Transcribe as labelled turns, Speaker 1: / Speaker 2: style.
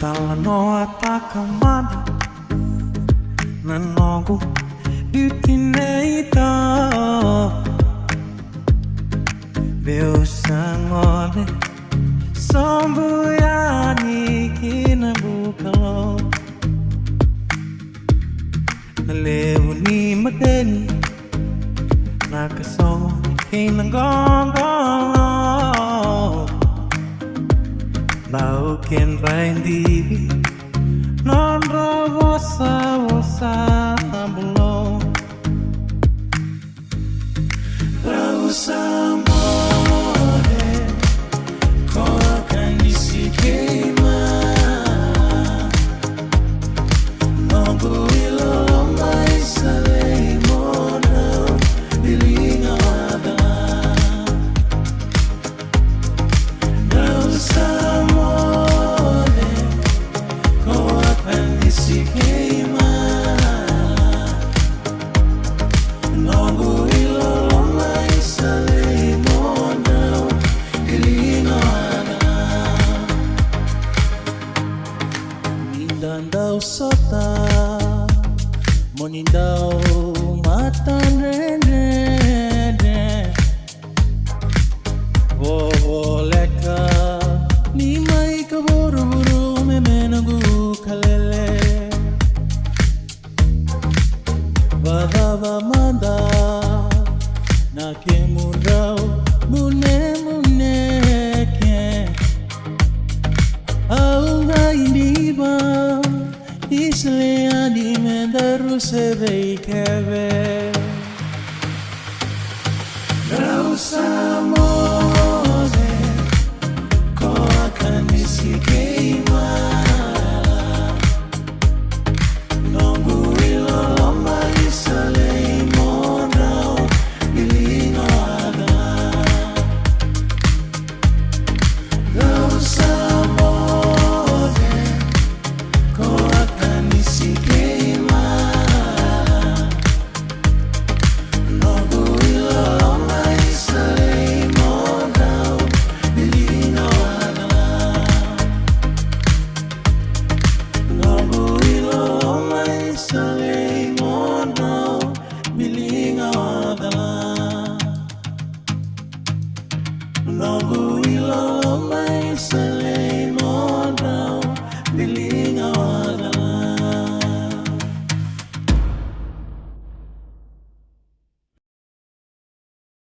Speaker 1: Talanoa Taka Mada Nanogu Dutineita Veu sangole Sombuyani Kinabukalo Nalewu ni madeni Nakaso Kinangongolo Bau ken raindi non vosa vosa bulo Rausa more ko kanisi keima no builo mai sale mona dilinga ada Rausa Mindandau sota Monindau matan rende Vovoleka Nimai kaburu-buru memenagu kalele Vadava manda Nakemurau mune-muneke Aunga indiba Isle anime daru se vei keve